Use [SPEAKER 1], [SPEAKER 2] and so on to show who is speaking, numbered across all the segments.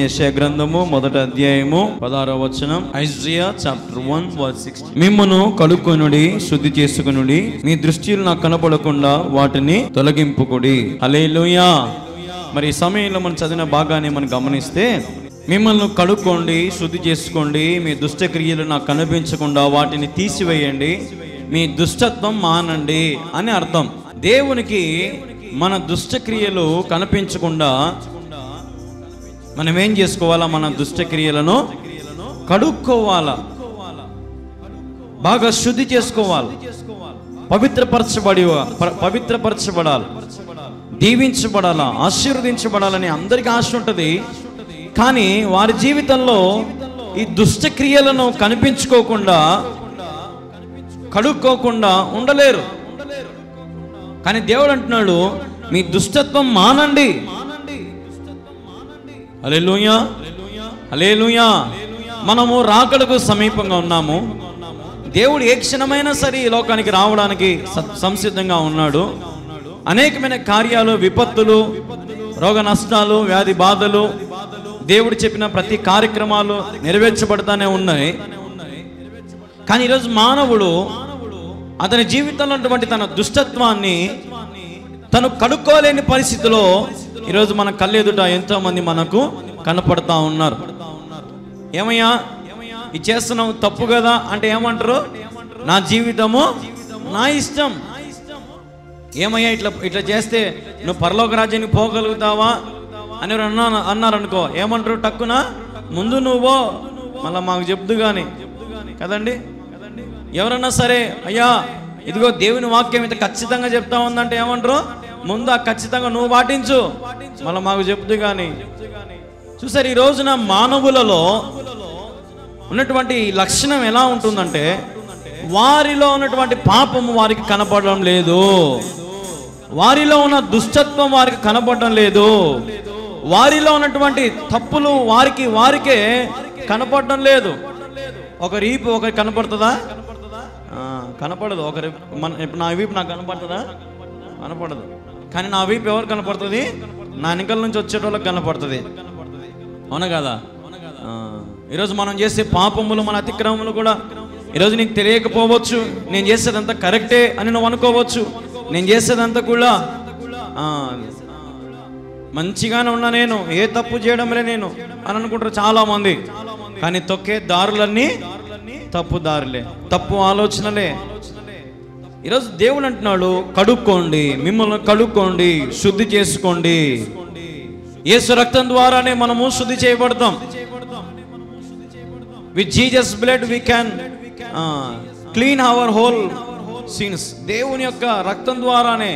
[SPEAKER 1] యెషయా గ్రంథము 1వ అధ్యాయము 16వ వచనం. Isaiah chapter 1 verse 16. మిమ్మును కడుక్కొనుడి, శుద్ధి చేసుకొనుడి, మీ దృష్టిలు నాకు కనపడకుండా వాటిని తొలగింపుకుడి. హల్లెలూయా. మరి ఈ సమయంలో మనం చదివిన భాగాన్ని మనం గమనిస్తే, మిమ్మల్ని కడుక్కోండి, శుద్ధి చేసుకోండి, మీ దుష్ట క్రియలు నాకు కనిపించకుండా వాటిని తీసివేయండి, మీ దుష్టత్వం మానండి అని అర్థం. దేవునికి మన దుష్ట క్రియలు కనిపించకుండా మనం ఏం చేసుకోవాలా? మన దుష్ట క్రియలను కడుక్కోవాలా, బాగా శుద్ధి చేసుకోవాలి, పవిత్రపరచబడాలి, దీవించబడాలా, ఆశీర్వదించబడాలని అందరికీ ఆశ ఉంటుంది. కానీ వారి జీవితంలో ఈ దుష్ట క్రియలను కనిపించుకోకుండా, కడుక్కోకుండా ఉండలేరు. కానీ దేవుడు అంటున్నాడు, మీ దుష్టత్వం మానండి. హల్లెలూయా, హల్లెలూయా. మనము రాకడకు సమీపంగా ఉన్నాము. దేవుడు ఏ క్షణమైనా సరే ఈ లోకానికి రావడానికి సంసిద్ధంగా ఉన్నాడు. అనేకమైన కార్యాలు, విపత్తులు, రోగ నష్టాలు, వ్యాధి బాధలు, దేవుడు చెప్పిన ప్రతి కార్యక్రమాలు నెరవేర్చబడతానే ఉన్నాయి. కానీ ఈరోజు మానవుడు అతని జీవితంలో ఉన్నటువంటి తన దుష్టత్వాన్ని తను కడుక్కోలేని పరిస్థితిలో ఈరోజు మన కళ్ళెదుట ఎంతో మంది మనకు కనపడతా ఉన్నారు. ఏమయ్యా ఇది చేస్తున్నావు తప్పు కదా అంటే ఏమంటారు? నా జీవితము నా ఇష్టం. ఏమయ్యా ఇట్లా చేస్తే నువ్వు పరలోక రాజ్యానికి పోగలుగుతావా అని అన్నారనుకో, ఏమంటారు? టక్కున ముందు నువ్వో మళ్ళీ మాకు చెప్దు కానీ కదండి. ఎవరన్నా సరే, అయ్యా ఇదిగో దేవుని వాక్యం ఇంత ఖచ్చితంగా చెప్తా ఉందంటే ఏమంటారు? ముందు ఆ ఖచ్చితంగా నువ్వు పాటించు, మళ్ళీ మాకు చెప్తూ కానీ. చూసారు, ఈ రోజున మానవులలో ఉన్నటువంటి లక్షణం ఎలా ఉంటుందంటే, వారిలో ఉన్నటువంటి పాపము వారికి కనపడడం లేదు, వారిలో ఉన్న దుష్టత్వం వారికి కనపడడం లేదు, వారిలో ఉన్నటువంటి తప్పులు వారికే కనపడడం లేదు. ఒకరి వీపు ఒకరికి కనపడుతుందా? కనపడదు. ఇప్పుడు నా వీపు నాకు కనపడుతుందా? కనపడదు. కానీ నా వీపు ఎవరు కనపడుతుంది? నా వెనకాల నుంచి వచ్చేటోళ్ళకి కనపడుతుంది. అవునా కదా? ఈరోజు మనం చేసే పాపములు, మన అతిక్రమములు కూడా ఈరోజు నీకు తెలియకపోవచ్చు. నేను చేసేదంతా కరెక్టే అని నువ్వు అనుకోవచ్చు. నేను చేసేదంతా కూడా మంచిగానే ఉన్నా, నేను ఏ తప్పు చేయడంలే నేను అని అనుకుంటారు చాలామంది. కానీ తొక్కే దారులన్నీ తప్పు దారులే, తప్పు ఆలోచనలే. ఈరోజు దేవుడు అంటున్నాడు, కడుక్కోండి, మిమ్మల్ని కడుక్కోండి, శుద్ధి చేసుకోండి. యేసు రక్తం ద్వారానే మనము శుద్ధి చేయబడతాం. With Jesus blood we can clean our whole sins. దేవుని యొక్క రక్తం ద్వారానే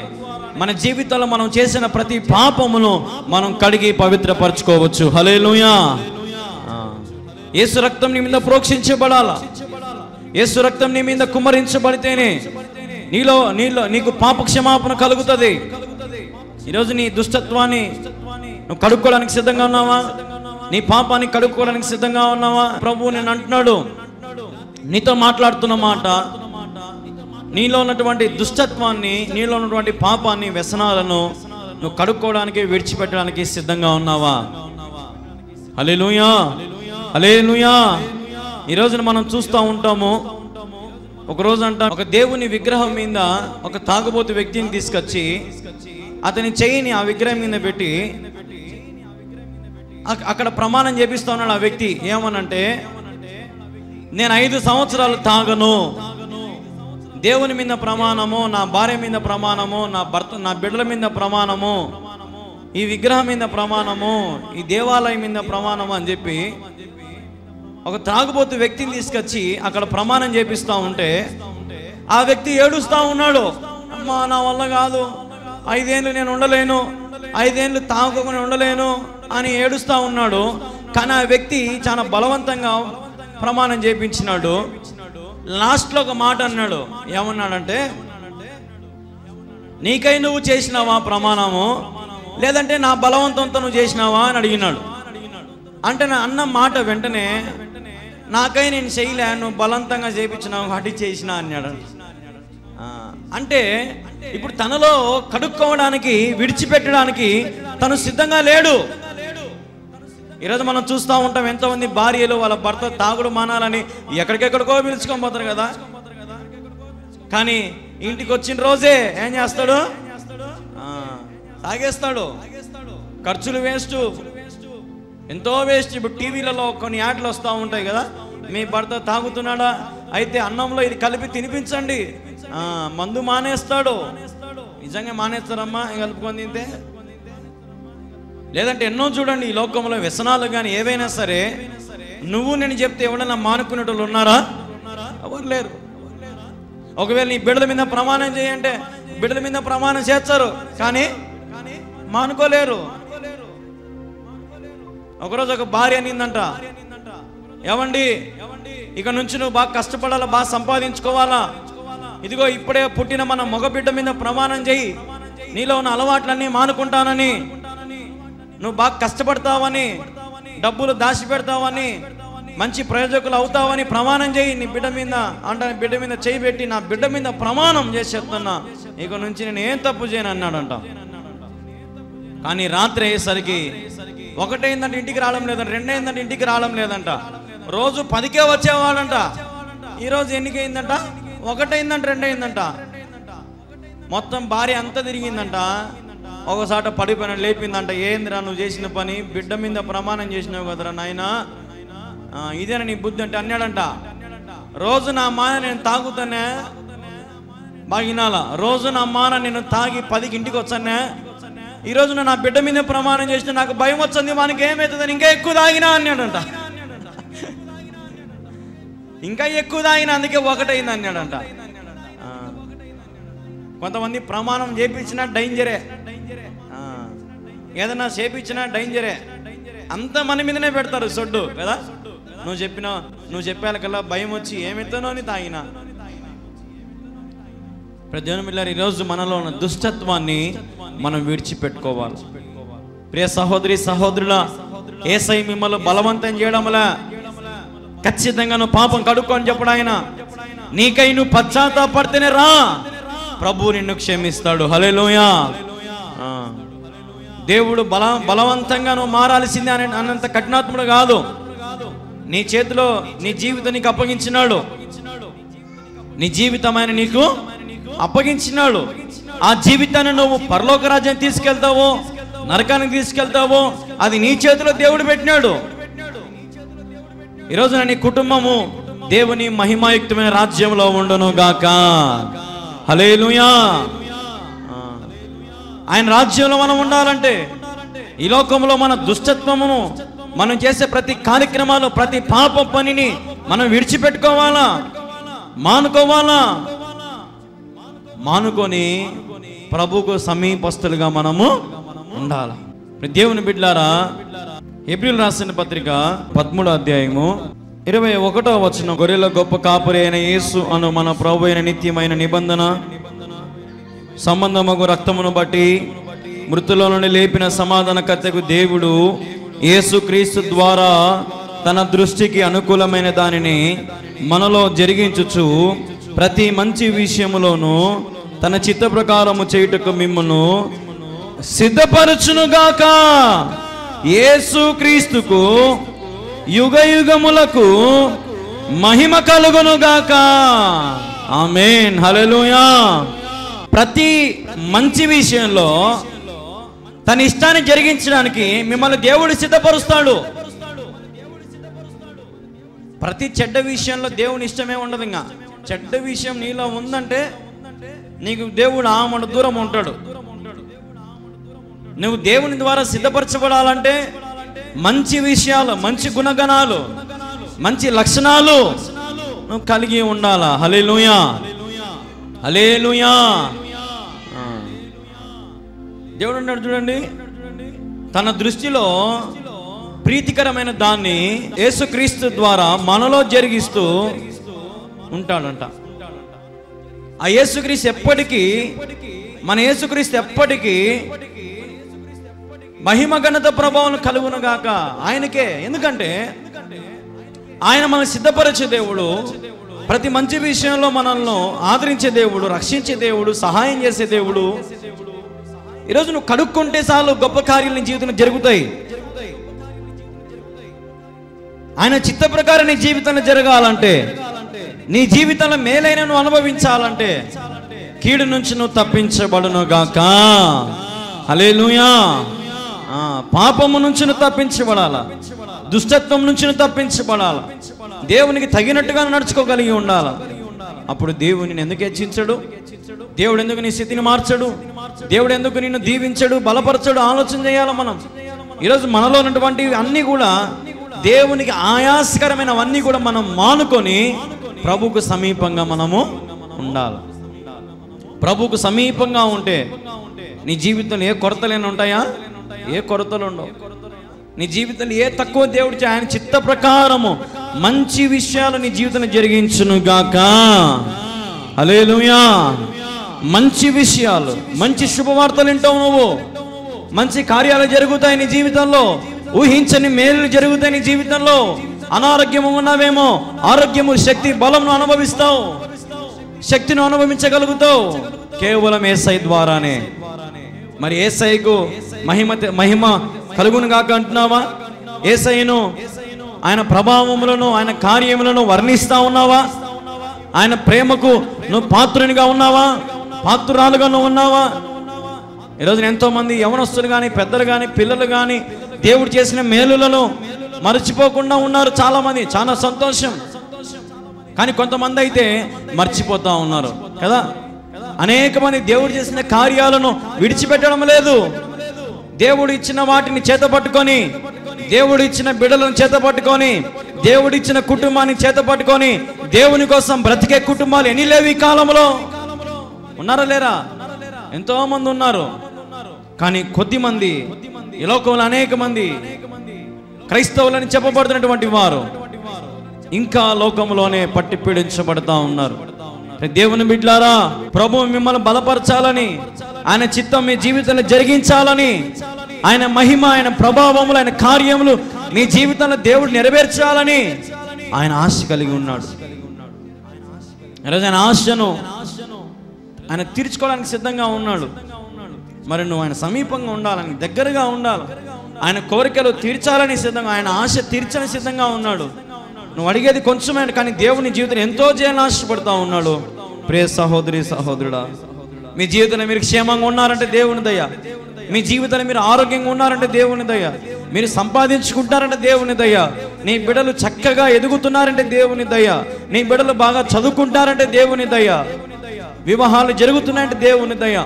[SPEAKER 1] మన జీవితంలో మనం చేసిన ప్రతి పాపమును మనం కడిగి పవిత్రపరచుకోవచ్చు. హల్లెలూయా. యేసు రక్తం నీ మీద ప్రోక్షించబడాలా. యేసు రక్తం నీ మీద కుమ్మరించబడితేనే నీకు పాప క్షమాపణ కలుగుతుంది. ఈరోజు నీ దుష్టత్వాన్ని నువ్వు కడుక్కోవడానికి సిద్ధంగా ఉన్నావా? నీ పాపాన్ని కడుక్కోవడానికి సిద్ధంగా ఉన్నావా? ప్రభువు నేను అంటున్నాడు, నీతో మాట్లాడుతున్న మాట, నీలో ఉన్నటువంటి దుష్టత్వాన్ని, నీలో ఉన్నటువంటి పాపాన్ని, వ్యసనాలను నువ్వు కడుక్కోవడానికి, విడిచిపెట్టడానికి సిద్ధంగా ఉన్నావా? హల్లెలూయా, హల్లెలూయా. ఈరోజున మనం చూస్తూ ఉంటాము, ఒకరోజు ఒక దేవుని విగ్రహం మీద ఒక తాగుబోతు వ్యక్తిని తీసుకొచ్చి అతని చెయ్యిని ఆ విగ్రహం మీద పెట్టి అక్కడ ప్రమాణం చేపిస్తా ఉన్నాడు. ఆ వ్యక్తి ఏమనంటే, నేను 5 సంవత్సరాలు తాగను. దేవుని మీద ప్రమాణము, నా భార్య మీద ప్రమాణము, నా బిడ్డల మీద ప్రమాణము, ఈ విగ్రహం మీద ప్రమాణము, ఈ దేవాలయం మీద ప్రమాణము అని చెప్పి ఒక తాగుబోతు వ్యక్తిని తీసుకొచ్చి అక్కడ ప్రమాణం చేపిస్తూ ఉంటే ఆ వ్యక్తి ఏడుస్తూ ఉన్నాడు. అమ్మా నా వల్ల కాదు, 5 ఏళ్ళు నేను ఉండలేను, 5 ఏళ్ళు తాగకుండా ఉండలేను అని ఏడుస్తూ ఉన్నాడు. కానీ ఆ వ్యక్తి చాలా బలవంతంగా ప్రమాణం చేయించినాడు. లాస్ట్లో ఒక మాట అన్నాడు. ఏమన్నాడంటే, నీకై నువ్వు చేసినావా ప్రమాణము, లేదంటే నా బలవంతంతో నువ్వు చేసినావా అని అడిగినాడు. అంటే నా అన్న మాట వెంటనే, నాకై నేను చేయలే, నువ్వు బలవంతంగా చేయించినావు హటి చేసినా అన్నాడు. అంటే ఇప్పుడు తనలో కడుక్కోవడానికి, విడిచిపెట్టడానికి తను సిద్ధంగా లేడు. ఈరోజు మనం చూస్తూ ఉంటాం, ఎంతోమంది భార్యలు వాళ్ళ భర్త తాగుడు మానాలని ఎక్కడికెక్కడికో పిలుచుకొని పోతారు కదా. కానీ ఇంటికి వచ్చిన రోజే ఏం చేస్తాడు? తాగేస్తాడు. ఖర్చులు వేస్ట్, ఎంతో వేస్ట్. ఇప్పుడు టీవీలలో కొన్ని యాడ్లు వస్తూ ఉంటాయి కదా, మీ భర్త తాగుతున్నాడా, అయితే అన్నంలో ఇది కలిపి తినిపించండి, మందు మానేస్తాడు. నిజంగా మానేస్తారమ్మా కలుపుకొని తింటే? లేదంటే ఎన్నో చూడండి ఈ లోకంలో వ్యసనాలు కానీ ఏవైనా సరే, నువ్వు నేను చెప్తే ఎవడన్నా మానుకునేటోళ్ళు ఉన్నారా? ఎవరు లేరు. ఒకవేళ నీ బిడ్డల మీద ప్రమాణం చేయంటే బిడ్డల మీద ప్రమాణం చేస్తారు, కానీ మానుకోలేరు. ఒకరోజు ఒక భార్య అనిందంట, ఏమండి ఇక నుంచి నువ్వు బాగా కష్టపడాలా, బాగా సంపాదించుకోవాలా, ఇదిగో ఇప్పుడే పుట్టిన మన మగబిడ్డ మీద ప్రమాణం చేయి, నీలో ఉన్న అలవాట్లన్నీ మానుకుంటానని, నువ్వు బాగా కష్టపడతావని, డబ్బులు దాచిపెడతావని, మంచి ప్రయోజకులు అవుతావని ప్రమాణం చేయి నీ బిడ్డ మీద అంటే బిడ్డ మీద చేయి పెట్టి, నా బిడ్డ మీద ప్రమాణం చేసి చెప్తున్నా, ఇక నుంచి నేను ఏం తప్పు చేయను అన్నాడంట. కానీ రాత్రి అయ్యేసరికి ఒకటైందంటే ఇంటికి రావడం లేదంట, రెండైందంటే ఇంటికి రావడం లేదంట. రోజు 10కే వచ్చేవాడంట, ఈరోజు ఎన్నికైందంట? ఒకటైందంట, రెండైందంట. మొత్తం భార్య అంతా తిరిగిందంట. ఒకసారి పడిపోయిన లేపిందంట, ఏందిరా నువ్వు చేసిన పని, బిడ్డ మీద ప్రమాణం చేసినావు కదరా నాయనా, ఇదేనా నీ బుద్ధి అంటే అన్నాడంట. రోజు నా మాన నేను తాగుతానే బాగినాల, రోజు నా మాన నేను తాగి 10కి ఇంటికి వచ్చానే, ఈరోజు నా బిడ్డ మీద ప్రమాణం చేసిన, నాకు భయం వచ్చింది, మనకి ఏమవుతుందని ఇంకా ఎక్కువ తాగినా అన్నాడంట. ఇంకా ఎక్కువ తాగినా, అందుకే ఒకటైంది అన్నాడంట. కొంతమంది ప్రమాణం చేపించినా డేంజరే, ఏదన్నా చేపించినా డేంజరే, అంతా మన మీదనే పెడతారు సొడ్డు కదా. నువ్వు చెప్పేకల్లా భయం వచ్చి ఏమెత్తానో అని తాగినా. ప్రజల మిల్లర్, ఈరోజు మనలో ఉన్న దుష్టత్వాన్ని మనం విడిచిపెట్టుకోవాలి. ప్రియ సహోదరి సహోదరులా, యేసయ్య మిమ్మల్ని బలవంతం చేయడంలా, ఖచ్చితంగా నువ్వు పాపం కడుక్కొని చెప్పడం, ఆయన నీకై నువ్వు పశ్చాత్తాపడితేనే రా, ప్రభు నిన్ను క్షమిస్తాడు. హల్లెలూయా. దేవుడు బలవంతంగా నువ్వు మారాల్సిందే అన్నంత కఠినాత్ముడు కాదు. నీ చేతిలో నీ జీవితం నీకు అప్పగించినాడు, నీ జీవితం ఆయన నీకు అప్పగించినాడు. ఆ జీవితాన్ని నువ్వు పరలోక రాజ్యాన్ని తీసుకెళ్తావో నరకానికి తీసుకెళ్తావో అది నీ చేతిలో దేవుడు పెట్టినాడు. ఈరోజు నీ కుటుంబము దేవుని మహిమాయుక్తమైన రాజ్యంలో ఉండును గాక. హల్లెలూయా. ఆయన రాజ్యంలో మనం ఉండాలంటే ఈ లోకంలో మన దుష్టత్వమును, మనం చేసే ప్రతి కార్యక్రమాలు, ప్రతి పాప పనిని మనం విడిచిపెట్టుకోవాలా, మానుకోవాలా. మానుకొని ప్రభువుకు సమీపస్తులుగా మనము ఉండాలి. దేవుని బిడ్డలారా, హెబ్రీయులకు రాసిన పత్రిక 13వ అధ్యాయము 21వ వచనం, గొర్రెల గొప్ప కాపరి అయిన యేసు అను మన ప్రభు అయిన నిత్యమైన నిబంధన సంబంధముకు రక్తమును బట్టి మృతుల నుండి లేపిన సమాధానకర్తకు దేవుడు యేసుక్రీస్తు ద్వారా తన దృష్టికి అనుకూలమైన దానిని మనలో జరిగించుచు ప్రతి మంచి విషయములోను తన చిత్త ప్రకారము చేయుటకు మిమ్మును సిద్ధపరచునుగాక. యేసుక్రీస్తుకు యుగ యుగములకు మహిమ కలుగునుగాక. ఆమేన్. హల్లెలూయా. ప్రతి మంచి విషయంలో తన ఇష్టాన్ని జరిగించడానికి మిమ్మల్ని దేవుడు సిద్ధపరుస్తాడు. ప్రతి చెడ్డ విషయంలో దేవుని ఇష్టమే ఉండదు. ఇంకా చెడ్డ విషయం నీలో ఉందంటే నీకు దేవుడు ఆమడ దూరం ఉంటాడు. నువ్వు దేవుని ద్వారా సిద్ధపరచబడాలంటే మంచి విషయాలు, మంచి గుణగణాలు, మంచి లక్షణాలు నువ్వు కలిగి ఉండాలా. హల్లెలూయా. హల్లెలూయా. దేవుడు ఉన్నాడు చూడండి, తన దృష్టిలో ప్రీతికరమైన దాన్ని యేసుక్రీస్తు ద్వారా మనలో జరిగిస్తూ ఉంటాడంట. ఆ యేసుక్రీస్తు ఎప్పటికీ, మన యేసుక్రీస్తు ఎప్పటికీ మహిమ ఘనత ప్రభావం కలుగునుగాక ఆయనకే. ఎందుకంటే ఆయన మనం సిద్ధపరిచే దేవుడు, ప్రతి మంచి విషయంలో మనల్ని ఆదరించే దేవుడు, రక్షించే దేవుడు, సహాయం చేసే దేవుడు. ఈరోజు నువ్వు కడుక్కుంటే చాలు గొప్ప కార్యాలు నీ జీవితంలో జరుగుతాయి. ఆయన చిత్త ప్రకారం నీ జీవితంలో జరగాలంటే, నీ జీవితంలో మేలైన నువ్వు అనుభవించాలంటే, కీడు నుంచి నువ్వు తప్పించబడును గాక. హల్లెలూయా. పాపము నుంచి నువ్వు తప్పించబడాల, దుష్టత్వం నుంచి నువ్వు తప్పించబడాల, దేవునికి తగినట్టుగా నడుచుకోగలిగి ఉండాల. అప్పుడు దేవుడు నిన్ను ఎందుకు హెచ్చించడు? దేవుడు ఎందుకు నీ స్థితిని మార్చడు? దేవుడు ఎందుకు నిన్ను దీవించడు, బలపరచడు? ఆలోచన చేయాలి మనం. ఈరోజు మనలో ఉన్నటువంటి అన్నీ కూడా దేవునికి ఆయాసకరమైనవన్నీ కూడా మనం మానుకొని ప్రభువుకు సమీపంగా మనము ఉండాలి. ప్రభువుకు సమీపంగా ఉంటే నీ జీవితంలో ఏ కొరతలేని ఉంటాయా? ఏ కొరతలు ఉండవు. నీ జీవితంలో ఏ తక్కువ దేవుడు ఆయన చిత్త ప్రకారము మంచి విషయాలు నీ జీవితంలో జరిగించును గాక. హల్లెలూయా. మంచి విషయాలు, మంచి శుభవార్తలు వింటావు నువ్వు. మంచి కార్యాలు జరుగుతాయి నీ జీవితంలో, ఊహించని మేలు జరుగుతాయి నీ జీవితంలో. అనారోగ్యము ఉన్నావేమో, ఆరోగ్యము, శక్తి, బలమును అనుభవిస్తావు, శక్తిని అనుభవించగలుగుతావు కేవలం యేసయ్య ద్వారానే. మరి యేసయ్యకు మహిమ కలుగును గాక అంటున్నావా? యేసయ్యను, ఆయన ప్రభావములను, ఆయన కార్యములను వర్ణిస్తా ఉన్నావా? ఆయన ప్రేమకు నువ్వు పాత్రునిగా ఉన్నావా? పాత్రురాలుగా నువ్వు ఉన్నావా? ఈరోజు ఎంతో మంది యవనస్తులు కానీ, పెద్దలు కానీ, పిల్లలు కానీ దేవుడు చేసిన మేలులను మర్చిపోకుండా ఉన్నారు చాలా మంది. చాలా సంతోషం. కానీ కొంతమంది అయితే మర్చిపోతా ఉన్నారు కదా. అనేక మంది దేవుడు చేసిన కార్యాలను విడిచిపెట్టడం లేదు. దేవుడు ఇచ్చిన వాటిని చేతపట్టుకొని, దేవుడు ఇచ్చిన బిడ్డలను చేతపట్టుకొని, దేవుడు ఇచ్చిన కుటుంబాన్ని చేతపట్టుకొని దేవుని కోసం బ్రతికే కుటుంబాలు ఎన్ని లేవు ఈ కాలంలో? ఉన్నారా లేరా? ఎంతో మంది ఉన్నారు. కానీ కొద్ది మంది, ఈ లోకంలో అనేక మంది క్రైస్తవులని చెప్పబడుతున్నటువంటి వారు ఇంకా లోకంలోనే పట్టి పీడించబడతా ఉన్నారు. దేవుని బిడ్డలారా, ప్రభువు మిమ్మల్ని బలపరచాలని, ఆయన చిత్తం మీ జీవితంలో జరిగించాలని, ఆయన మహిమ, ఆయన ప్రభావములు, ఆయన కార్యములు నీ జీవితంలో దేవుడు నెరవేర్చాలని ఆయన ఆశ కలిగి ఉన్నాడు. ఈరోజు ఆయన ఆశను ఆయన తీర్చుకోవడానికి సిద్ధంగా ఉన్నాడు. మరి నువ్వు ఆయన సమీపంగా ఉండాలని, దగ్గరగా ఉండాలి, ఆయన కోరికలు తీర్చాలని సిద్ధంగా, ఆయన ఆశ తీర్చని సిద్ధంగా ఉన్నాడు. నువ్వు అడిగేది కొంచెమే, కానీ దేవుని జీవితం ఎంతో చేయాలని ఆశపడతా ఉన్నాడు. ప్రియ సహోదరి, సహోదరుడా, మీ జీవితంలో మీరు క్షేమంగా ఉన్నారంటే దేవుని దయ. మీ జీవితంలో మీరు ఆరోగ్యంగా ఉన్నారంటే దేవుని దయ. మీరు సంపాదించుకుంటారంటే దేవుని దయ. నీ బిడ్డలు చక్కగా ఎదుగుతున్నారంటే దేవుని దయ. నీ బిడ్డలు బాగా చదువుకుంటారంటే దేవుని దయ. వివాహాలు జరుగుతున్నాయంటే దేవుని దయ.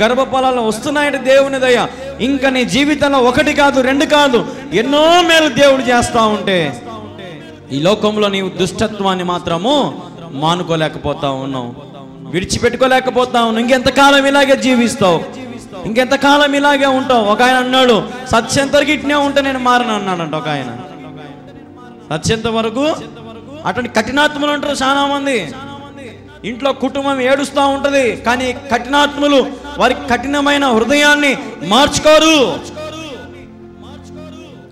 [SPEAKER 1] గర్భఫలాలు వస్తున్నాయంటే దేవుని దయ. ఇంకా నీ జీవితంలో ఒకటి కాదు, రెండు కాదు, ఎన్నో మేలు దేవుడు చేస్తా ఉంటే ఈ లోకంలో నీవు దుష్టత్వాన్ని మాత్రము మానుకోలేకపోతా ఉన్నావు, విడిచిపెట్టుకోలేకపోతా ఉన్నావు. ఇంకెంతకాలం ఇలాగే జీవిస్తావు? ఇంకెంతకాలం ఇలాగే ఉంటావు? ఒక ఆయన అన్నాడు, సత్యంత వరకు ఇట్నే ఉంటే నేను మారను అన్నాడంట ఒక ఆయన. సత్యంత వరకు అటువంటి కఠినాత్మలు ఉంటారు చాలా మంది. ఇంట్లో కుటుంబం ఏడుస్తూ ఉంటది, కానీ కఠినాత్ములు వారి కఠినమైన హృదయాన్ని మార్చుకోరు.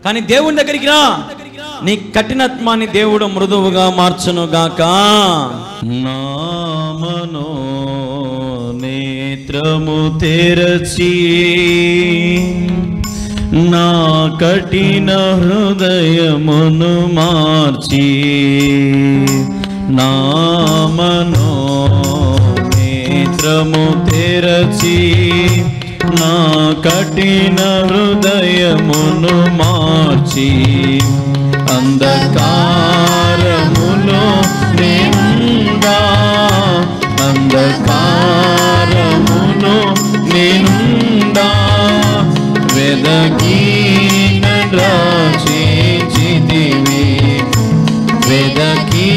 [SPEAKER 1] కానీ దేవుని దగ్గరికి రా, నీ కఠినత్వాన్ని దేవుడు మృదువుగా మార్చును గాక. నామనో నేత్రము తెరచి నా కఠిన హృదయమును మార్చి, నామనో నేత్రము తెరచి నా కఠిన హృదయమును మార్చి, అంధకారములో నేనుండా, అంధకారములో నేనుండా, వెదకి రక్షించితివి, వెదకి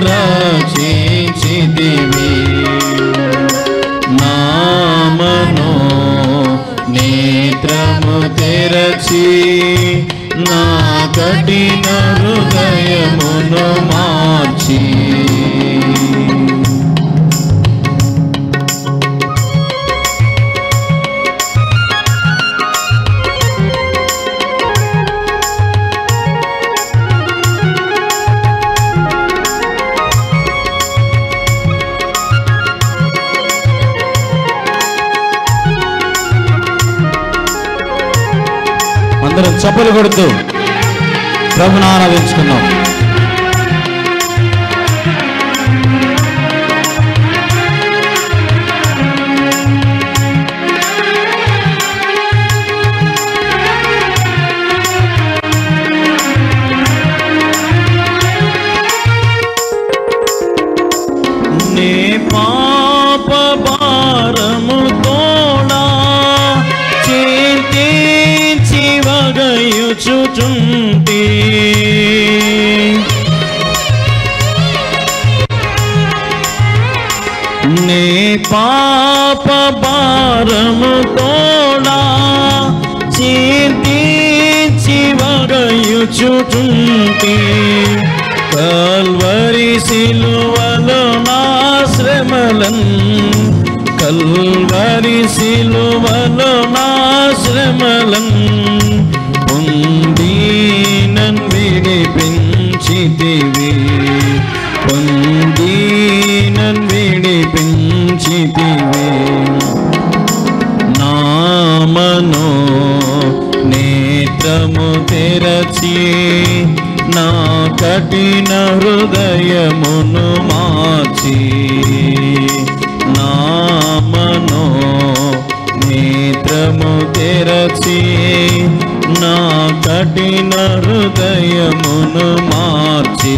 [SPEAKER 1] రక్షించితివి. నామనో నేత్రము తెరచి నా కఠిన హృదయమును మార్చి. అందరం చప్పలు కొడుతూ ప్రభుని ఆరాధించుకుందాం. నే పాప భారము తోడా చింతించి వగయుచుచుంటి, నే పాప భారము తోడా చింతించి వగయుచుచుంటి, కల్వరి సిలువలో నా శ్రమలన్, కల్వరి సిలువలో నా శ్రమలన్ పొంది నన్ను విడిపించితివి, పొంది నన్ను విడిపించితివి. నామనో నేత్రము తెరచి నా కఠిన హృదయమును మార్చి, నామనో నేత్రము తెరచి నా కఠిన హృదయమును మార్చి,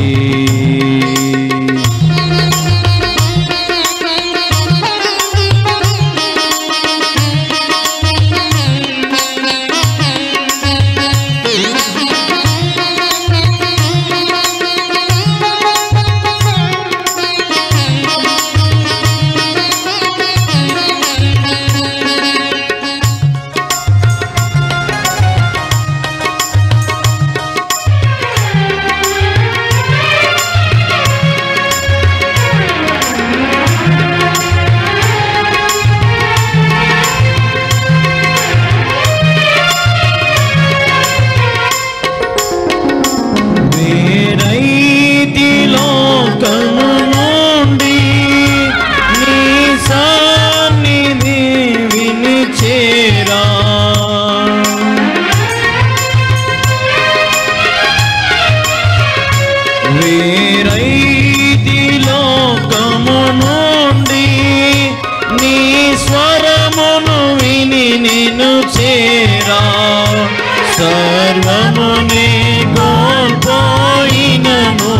[SPEAKER 1] సర్వమునే కోల్పోయినను,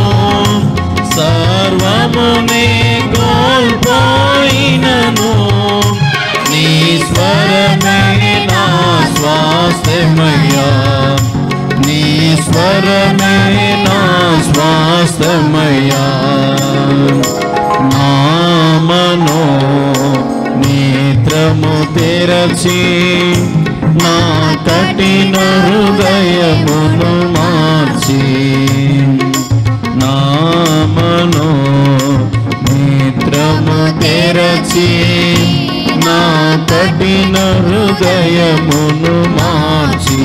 [SPEAKER 1] సర్వమునే కోల్పోయినను నీ స్వరమే నా స్వాస్థ్యమయ్యా, నీ స్వరమే నా స్వాస్థ్యమయ్యా. నామనో నేత్రము తెరచి నా కఠిన హృదయమును మార్చి, నామనో నేత్రము తెరచి నా కఠిన హృదయమును మార్చి.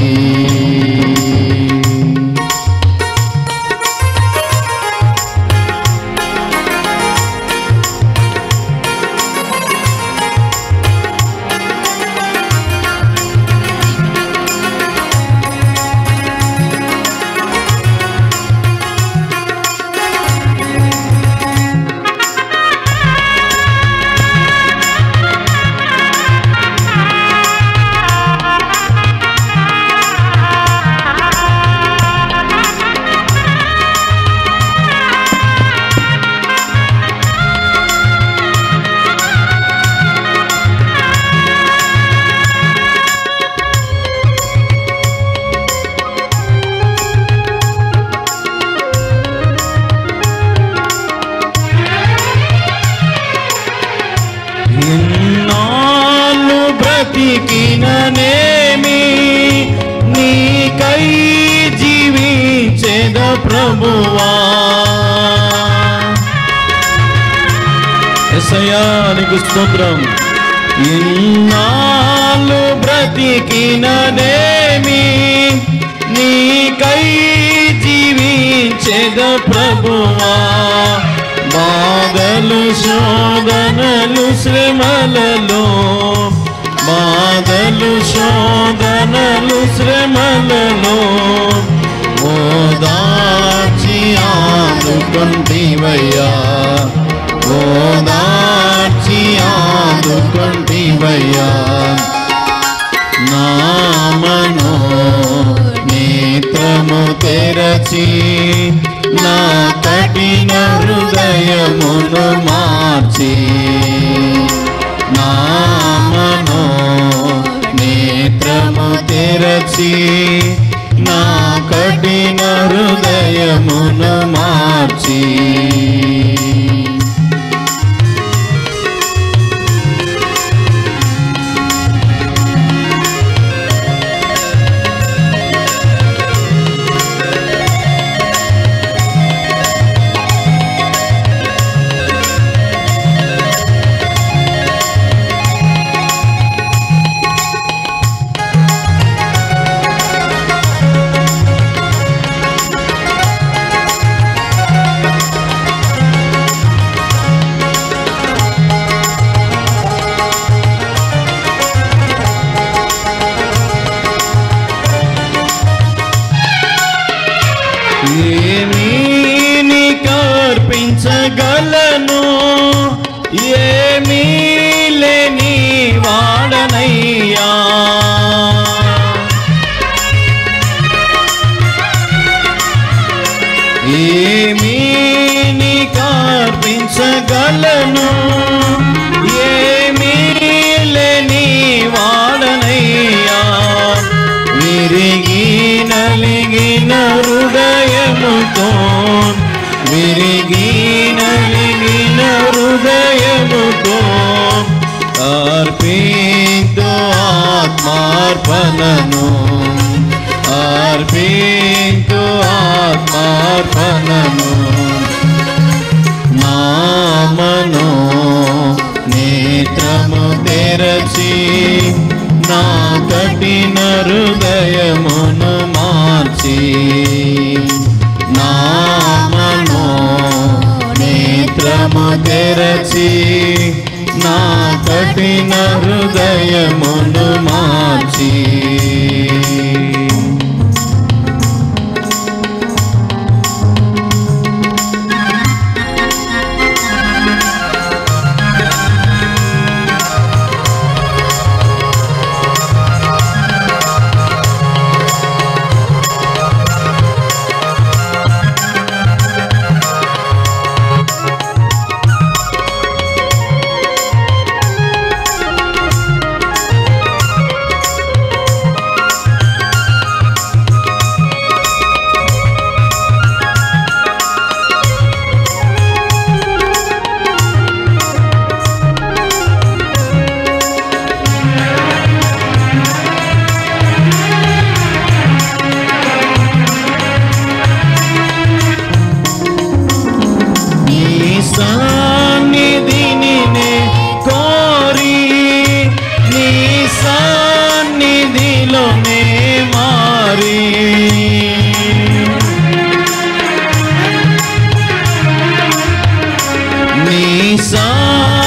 [SPEAKER 1] ఇన్నాళ్ళు బ్రతికిననేమి నీకై జీవించెద ప్రభువా. యేసయ్యా నీకు స్తోత్రం. ఇన్నాళ్ళు బ్రతికిననేమి నీకై జీవించెద ప్రభువా. బాధలు శోధనలు శ్రమలలో, బాధలు శోధనలు శ్రమలలో ఓదార్చువాడవైతివి,
[SPEAKER 2] ఓదార్చి ఆదుకొంటివయ్యా, ఓదార్చి ఆదుకొంటివయ్యా. నా మనోనేత్రము తెరచి నా కఠిన హృదయమును మార్చి, నా మనోనేత్రము తెరచి నా కఠిన హృదయమును మార్చి. ఏమీ నీకర్పించగలను, ఏమీ లేని వాడనయ్యా. ఏమీ నీకర్పించగలను, ఏమీ లేని వాడనయ్యా. విరిగి నలిగిన హృదయముతో, విరిగి నలిగిన హృదయముతో అర్పించు ఆత్మార్పణను, అర్పించు ఆత్మార్పణను. నా మనోనేత్రము తెరచి నా కఠిన హృదయమును మార్చి, నా మనోనేత్రము తెరచి నా కఠిన హృదయమును మార్చి.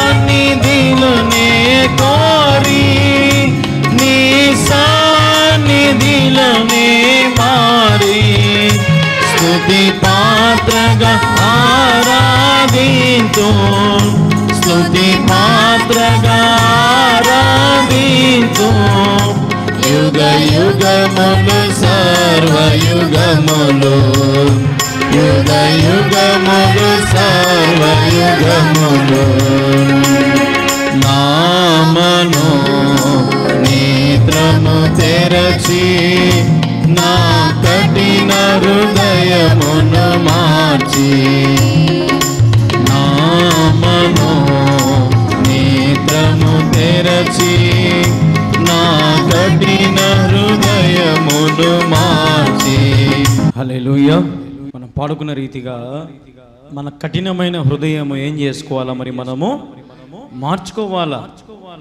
[SPEAKER 2] సాన్నిధిలోనే కోరి, నీ సాన్నిధిలోనే మారి, స్తుతి పాత్రగా ఆరాధింతు, స్తుతి పాత్రగా ఆరాధింతు. యుగ యుగములు సర్వయుగములు, యుగ యుగములు సర్వయుగములు. నా మనోనేత్రము తెరచి నా కఠిన హృదయమును మార్చి, నా మనోనేత్రము తెరచి నా కఠిన హృదయమును మార్చి.
[SPEAKER 1] హల్లెలూయా. మనం పాడుకున్న రీతిగా మన కఠినమైన హృదయం ఏం చేసుకోవాలా, మరి మనము మార్చుకోవాలా.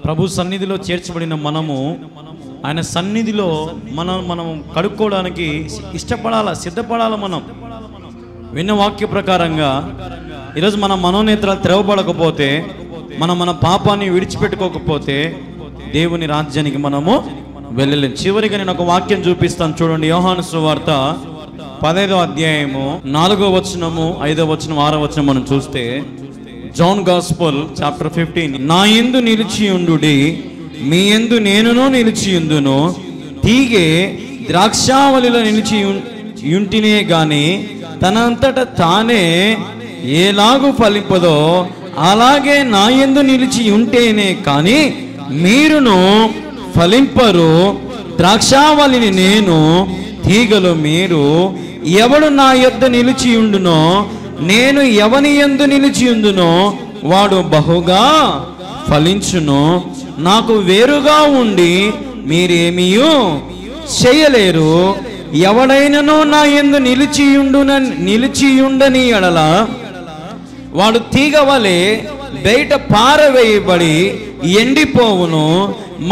[SPEAKER 1] ప్రభు సన్నిధిలో చేర్చబడిన మనము ఆయన సన్నిధిలో మనం కడుక్కోవడానికి ఇష్టపడాలా, సిద్ధపడాలా. మనం విన్న వాక్య ప్రకారంగా ఈరోజు మన మనోనేత్రాలు తెరవబడకపోతే, మన పాపాన్ని విడిచిపెట్టుకోకపోతే దేవుని రాజ్యానికి మనము వెళ్ళలేం. చివరిగా నేను ఒక వాక్యం చూపిస్తాను చూడండి. యోహాను సువార్త 15వ అధ్యాయము 4వ వచనము 5వ వచనం 6వ వచనం మనం చూస్తే, జాన్ గాస్పెల్ చాప్టర్ 15, నా యందు నిలిచియుండుడి, మీ యందు నేనును నిలిచియుందును. తీగే ద్రాక్షావళిలో నిలిచియుంటినే గాని తనంతట తానే ఎలాగూ ఫలింపదో అలాగే నా యందు నిలిచి ఉంటేనే కానీ మీరును ఫలింపరు. ద్రాక్షావళిని నేను, తీగలు మీరు. ఎవడు నా యొద్ద నిలిచి ఉండునో, నేను ఎవని యందు నిలిచి ఉండునో వాడు బహుగా ఫలించును. నాకు వేరుగా ఉండి మీరేమీయూ చేయలేరు. ఎవడైనను నా యందు నిలిచియుండని ఎడల వాడు తీగ వలె బయట పారవేయబడి ఎండిపోవును.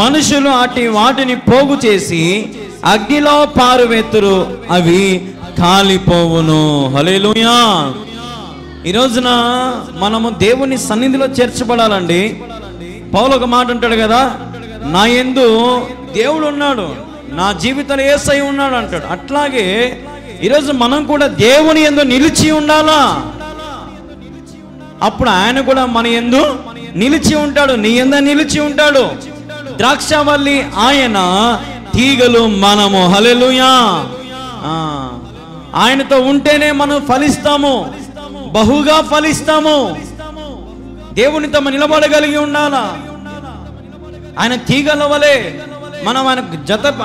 [SPEAKER 1] మనుషులు వాటిని పోగు చేసి అగ్నిలో పారవేతురు, అవి కాలిపోవును. హల్లెలూయా. ఈ రోజున మనము దేవుని సన్నిధిలో చేర్చబడాలండి. పౌలు ఒక మాట అంటాడు కదా, నా యందు దేవుడు ఉన్నాడు, నా జీవితంలో యేసయ్య ఉన్నాడు అంటాడు. అట్లాగే ఈరోజు మనం కూడా దేవుని యందు నిలిచి ఉండాలా. అప్పుడు ఆయన కూడా మన యందు నిలిచి ఉంటాడు, నీ యందు నిలిచి ఉంటాడు. ద్రాక్షవల్లి ఆయన, తీగలు మనము. హల్లెలూయా. ఆయనతో ఉంటేనే మనం ఫలిస్తాము, బహుగా ఫలిస్తాము. దేవునితో మనం నిలబడగలిగి ఉండాలా. ఆయన తీగల వలె మనం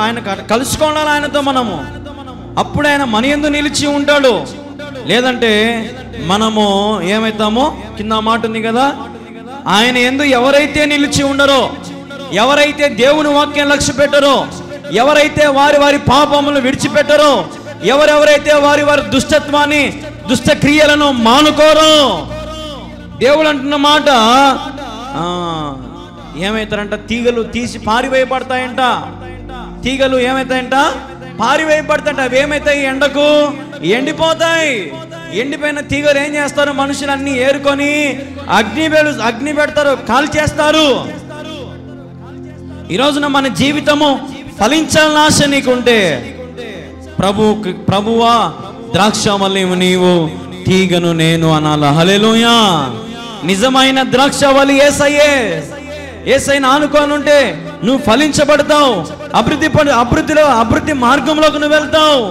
[SPEAKER 1] ఆయన కలుసుకోవాలి ఆయనతో మనము. అప్పుడు ఆయన మన యందు నిలిచి ఉంటాడు. లేదంటే మనము ఏమైతామో, కింద మాట ఉంది కదా, ఆయన యందు ఎవరైతే నిలిచి ఉండరో, ఎవరైతే దేవుని వాక్యం లక్ష్య పెట్టరో, ఎవరైతే వారి వారి పాపములు విడిచిపెట్టరో, ఎవరెవరైతే వారి వారి దుష్టత్వాన్ని దుష్ట క్రియలను మానుకోరో, దేవుడు అంటున్న మాట ఏమవుతారంట, తీగలు తీసి పారివేయబడతాయంట. తీగలు ఏమవుతాయంట, పారివేయబడతాయంట. అవి ఏమవుతాయి, ఎండకు ఎండిపోతాయి. ఎండిపోయిన తీగలు ఏం చేస్తారు, మనుషులన్నీ ఏరుకొని అగ్ని పెడతారు, కాల్ చేస్తారు. ఈ రోజున మన జీవితము ఫలించాలని ఆశ నీకుంటే, ప్రభువా ద్రాక్షవల్లి నీవు, తీగను నేను అనాల. హల్లెలూయా. నిజమైన ద్రాక్షవల్లి యేసయ్యే. యేసయ్యను ఆనుకొని ఉంటే నువ్వు ఫలించబడతావు, అభివృద్ధి మార్గంలోకి నువ్వు వెళ్తావు.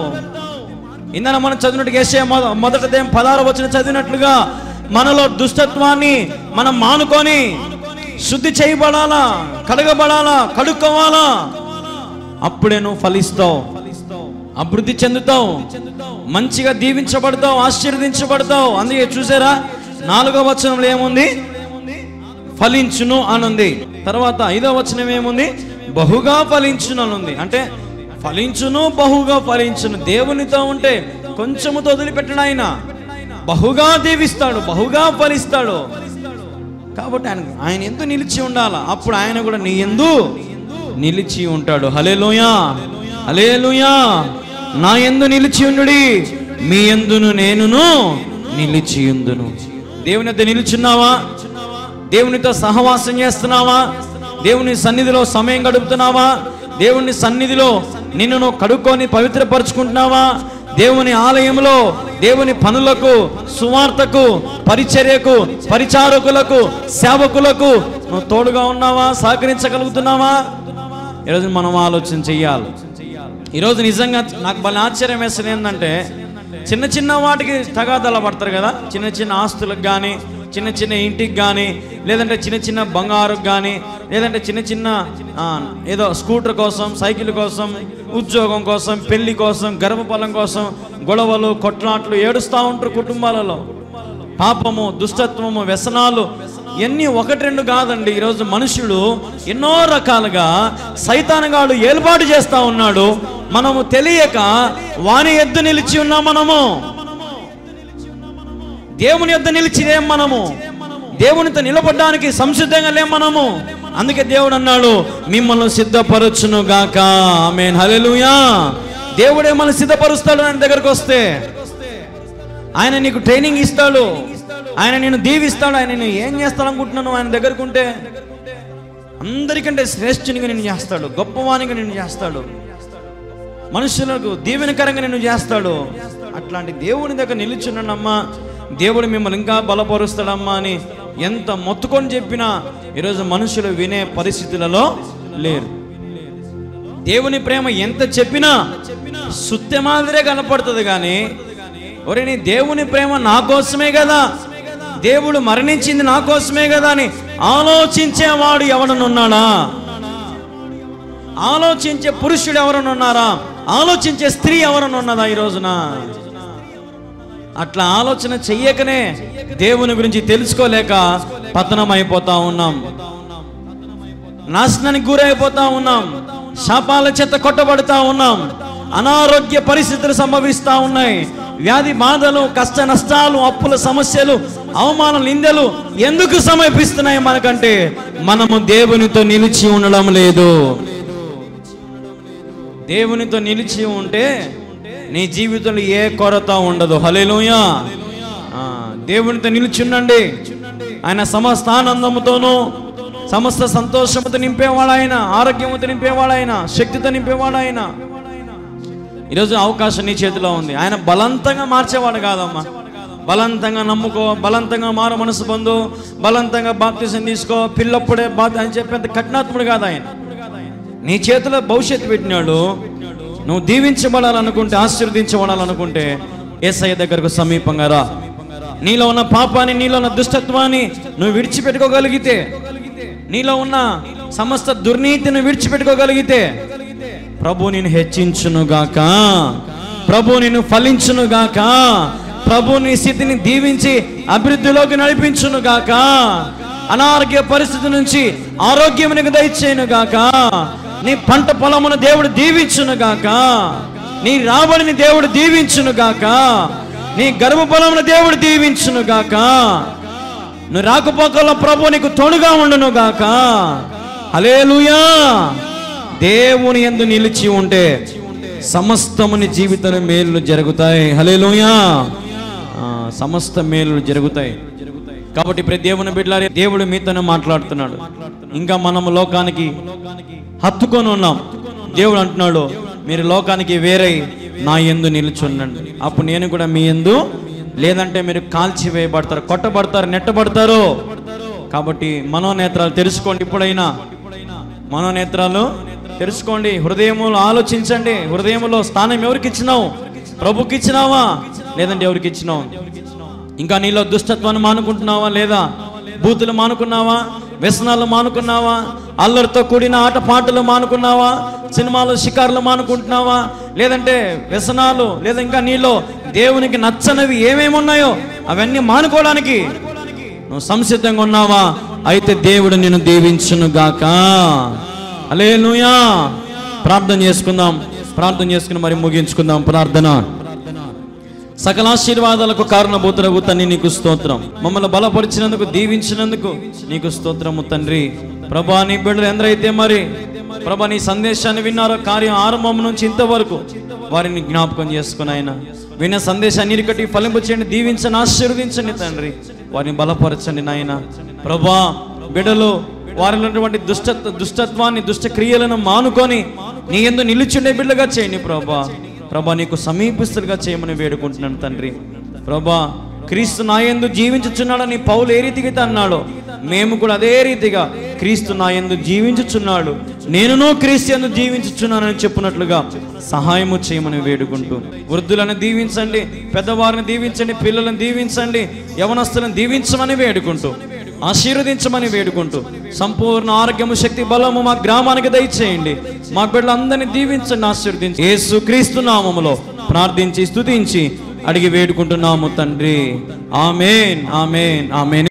[SPEAKER 1] ఇందన మనం చదివినట్టు యేషయా 1వ అధ్యాయం 16వ వచనం చదివినట్లుగా మనలో దుష్టత్వాన్ని మనం మానుకొని శుద్ధి చేయబడాలా, కడగబడాలా, కడుక్కోవాలా. అప్పుడే నువ్వు ఫలిస్తావు, అభివృద్ధి చెందుతావు, మంచిగా దీవించబడతావు, ఆశీర్వదించబడతావు. అందుకే చూసారా 4వ వచనంలో ఏముంది, ఫలించును అనుంది. తర్వాత 5వ వచనం ఏముంది, బహుగా ఫలించును అనుంది. అంటే ఫలించును, బహుగా ఫలించును. దేవునితో ఉంటే కొంచెముతో వదిలిపెట్టడు, ఆయన బహుగా దీవిస్తాడు, బహుగా ఫలిస్తాడు. కాబట్టి ఆయన ఎందు నిలిచి ఉండాల. అప్పుడు ఆయన కూడా నీ ఎందు నిలిచి ఉంటాడు. హల్లెలూయా, హల్లెలూయా. నా యందు నిలిచి ఉండుడి, మీ యందును నేనును నిలిచి ఉందును. దేవుని వద్ద నిలుచున్నావా? దేవునితో సహవాసం చేస్తున్నావా? దేవుని సన్నిధిలో సమయం గడుపుతున్నావా? దేవుని సన్నిధిలో నిన్ను నువ్వు కడుక్కొని పవిత్రపరుచుకుంటున్నావా? దేవుని ఆలయంలో దేవుని పనులకు, సువార్తకు, పరిచర్యకు, పరిచారకులకు, సేవకులకు నువ్వు తోడుగా ఉన్నావా? సహకరించగలుగుతున్నావా? ఈరోజు మనం ఆలోచన చెయ్యాలి. ఈరోజు నిజంగా నాకు భలే ఆశ్చర్యం వేస్తుంది ఏంటంటే, చిన్న చిన్న వాటికి తగాదాలు పడతారు కదా. చిన్న చిన్న ఆస్తులకు కానీ, చిన్న చిన్న ఇంటికి కానీ, లేదంటే చిన్న చిన్న బంగారుకు కానీ, లేదంటే చిన్న చిన్న ఏదో స్కూటర్ కోసం, సైకిల్ కోసం, ఉద్యోగం కోసం, పెళ్లి కోసం, గర్భఫలం కోసం గొడవలు, కొట్లాట్లు, ఏడుస్తూ ఉంటారు కుటుంబాలలో. పాపము, దుష్టత్వము, వ్యసనాలు ఎన్ని 1-2 కాదండి. ఈరోజు మనుషుడు ఎన్నో రకాలుగా సైతానుగాడు ఏర్పాటు చేస్తూ ఉన్నాడు. మనము తెలియక వాని యొద్ద నిలిచి ఉన్నాం. మనము దేవుని యొద్ద నిలిచిదేం, మనము దేవునితో నిలబడడానికి సంసిద్ధంగా లేం మనము. అందుకే దేవుడు అన్నాడు, మిమ్మల్ని సిద్ధపరచును గాక. ఆమేన్, హల్లెలూయా. దేవుడే మనల్ని సిద్ధపరుస్తాడు. ఆయన దగ్గరకు వస్తే ఆయన నీకు ట్రైనింగ్ ఇస్తాడు, ఆయన నిన్ను దీవిస్తాడు. ఆయన నేను ఏం చేస్తాడనుకుంటున్నాను, ఆయన దగ్గరకు ఉంటే అందరికంటే శ్రేష్ఠునిగా నిన్ను చేస్తాడు, గొప్పవానిగా నిన్ను చేస్తాడు, మనుషులకు దీవెనకరంగా నిన్ను చేస్తాడు. అట్లాంటి దేవుని దగ్గర నిలుచున్నానమ్మా, దేవుడు మిమ్మల్ని ఇంకా బలపరుస్తాడమ్మా అని ఎంత మొత్తుకొని చెప్పినా ఈరోజు మనుషులు వినే పరిస్థితులలో లేరు. దేవుని ప్రేమ ఎంత చెప్పినా సుత్తే మాదిరే కనపడుతుంది కానీ, ఒరే నీ దేవుని ప్రేమ నా కోసమే కదా, దేవుడు మరణించింది నా కోసమే కదా అని ఆలోచించేవాడు ఎవడనున్నాడా? ఆలోచించే పురుషుడు ఎవరనున్నారా? ఆలోచించే స్త్రీ ఎవరనున్నదా ఈ రోజున? అట్లా ఆలోచన చెయ్యకనే దేవుని గురించి తెలుసుకోలేక పతనం అయిపోతా ఉన్నాం, నాశనానికి గురైపోతా ఉన్నాం, శాపాల చేత కొట్టబడతా ఉన్నాం, అనారోగ్య పరిస్థితులు సంభవిస్తూ ఉన్నాయి, వ్యాధి బాధలు, కష్ట నష్టాలు, అప్పుల సమస్యలు, అవమానాలు, నిందలు ఎందుకు సమీపిస్తున్నాయి మనకంటే మనము దేవునితో నిలిచి ఉండడం లేదు. దేవునితో నిలిచి ఉంటే నీ జీవితంలో ఏ కొరత ఉండదు. హల్లెలూయా. దేవునితో నిలిచి ఉండండి. ఆయన సమస్త ఆనందముతోనూ సమస్త సంతోషముతో నింపేవాడు ఆయన, ఆరోగ్యముతో నింపేవాడు ఆయన, శక్తితో నింపేవాడు ఆయన. ఈరోజు అవకాశం నీ చేతిలో ఉంది. ఆయన బలవంతంగా మార్చేవాడు కాదమ్మా. బలవంతంగా నమ్ముకో, బలవంతంగా మారు మనసు పొందు, బలవంతంగా బాప్తిసం తీసుకో, పిల్లప్పుడే అని చెప్పేంత కఠినాత్ముడు కాదు ఆయన. నీ చేతిలో భవిష్యత్తు పెట్టినాడు. నువ్వు దీవించబడాలనుకుంటే, ఆశీర్వదించబడాలనుకుంటే యేసయ్య దగ్గరకు సమీపంగా రా. నీలో ఉన్న పాపాన్ని, నీలో ఉన్న దుష్టత్వాన్ని నువ్వు విడిచిపెట్టుకోగలిగితే, నీలో ఉన్న సమస్త దుర్నీతిని విడిచిపెట్టుకోగలిగితే ప్రభు నిన్ను హెచ్చించునుగాక, ప్రభు నిన్ను ఫలించునుగాక, ప్రభు నీ స్థితిని దీవించి అభివృద్ధిలోకి నడిపించునుగాక, అనారోగ్య పరిస్థితి నుంచి ఆరోగ్యం నీకు దయచేయునుగాక, నీ పంట పొలమును దేవుడు దీవించునుగాక, నీ రాబడిని దేవుడు దీవించునుగాక, నీ గర్భ పొలమును దేవుడు దీవించునుగాక, నువ్వు రాకపోకల్లో ప్రభు నీకు తోడుగా ఉండునుగాక. హల్లెలూయా. దేవుని యందు నిలిచి ఉంటే సమస్తము నీ జీవితంలో మేలులు జరుగుతాయి. హల్లెలూయా. సమస్త మేలులు జరుగుతాయి. కాబట్టి ప్రతి దేవుని బిడ్డలారా, దేవుడు మీతోనే మాట్లాడుతున్నాడు. ఇంకా మనము లోకానికి హత్తుకొని ఉన్నాం. దేవుడు అంటున్నాడు, మీరు లోకానికి వేరై నా యందు నిలుచుండండి, అప్పుడు నేను కూడా మీ యందు, లేదంటే మీరు కాల్చివేయబడతారు, కొట్టబడతారు, నెట్టబడతారు. కాబట్టి మనోనేత్రాలు తెరుచుకోండి. ఇప్పుడైనా మనోనేత్రాలు తెరుచుకోండి. హృదయములో ఆలోచించండి. హృదయంలో స్థానం ఎవరికి ఇచ్చినావు? ప్రభుకి ఇచ్చినావా, లేదంటే ఎవరికి ఇచ్చినావు? ఇంకా నీలో దుష్టత్వాన్ని మానుకుంటున్నావా లేదా? బూతులు మానుకున్నావా? వ్యసనాలు మానుకున్నావా? అల్లరితో కూడిన ఆటపాటలు మానుకున్నావా? సినిమాలు, షికారులు మానుకుంటున్నావా? లేదంటే వ్యసనాలు, లేదా ఇంకా నీలో దేవునికి నచ్చనివి ఏమేమి ఉన్నాయో అవన్నీ మానుకోవడానికి నువ్వు సంసిద్ధంగా ఉన్నావా? అయితే దేవుడు నిన్ను దీవించునుగాక. హల్లెలూయా. ప్రార్థన చేసుకుందాం. ప్రార్థన చేసుకుని మరి ముగించుకుందాం. ప్రార్థన. సకల ఆశీర్వాదాలకు కారణభూతులకు తండ్రి నీకు స్తోత్రం. మమ్మల్ని బలపరిచినందుకు, దీవించినందుకు నీకు స్తోత్రము తండ్రి. ప్రభా, నీ బిడ్డలు ఎందరైతే మరి ప్రభా నీ సందేశాన్ని విన్నారో, కార్యం ఆరంభం నుంచి ఇంతవరకు వారిని జ్ఞాపకం చేసుకుని ఆయన విన్న సందేశాన్ని ఇరుకటి ఫలింపు చేయండి, దీవించండి, ఆశీర్వదించండి తండ్రి. వారిని బలపరచండి నాయన. ప్రభా, బిడ్డలు వారిలో ఉన్నటువంటి దుష్టత్వాన్ని, దుష్ట క్రియలను మానుకొని నీ యందు నిలుచుండే బిడ్డలుగా చేయండి ప్రభా. ప్రభా, నీకు సమీపిస్తులుగా చేయమని వేడుకుంటున్నాను తండ్రి. ప్రభా, క్రీస్తు నా యందు జీవించుచున్నాడని పౌలు ఏ రీతిగా అన్నాడో మేము కూడా అదే రీతిగా క్రీస్తు నా యందు జీవించుచున్నాడు, నేనును క్రీస్తు యందు జీవించుచున్నానని చెప్పినట్లుగా సహాయము చేయమని వేడుకుంటూ, వృద్ధులను దీవించండి, పెద్దవారిని దీవించండి, పిల్లలను దీవించండి, యవనస్తులను దీవించమని వేడుకుంటూ, ఆశీర్వదించమని వేడుకుంటూ, సంపూర్ణ ఆరోగ్యము, శక్తి, బలము మా గ్రామానికి దయచేయండి. మా బిడ్డలందరినీ దీవించండి, ఆశీర్వదించి యేసుక్రీస్తు నామములో ప్రార్థించి స్తుతించి అడిగి వేడుకుంటున్నాము తండ్రి. ఆమేన్, ఆమేన్, ఆమేన్.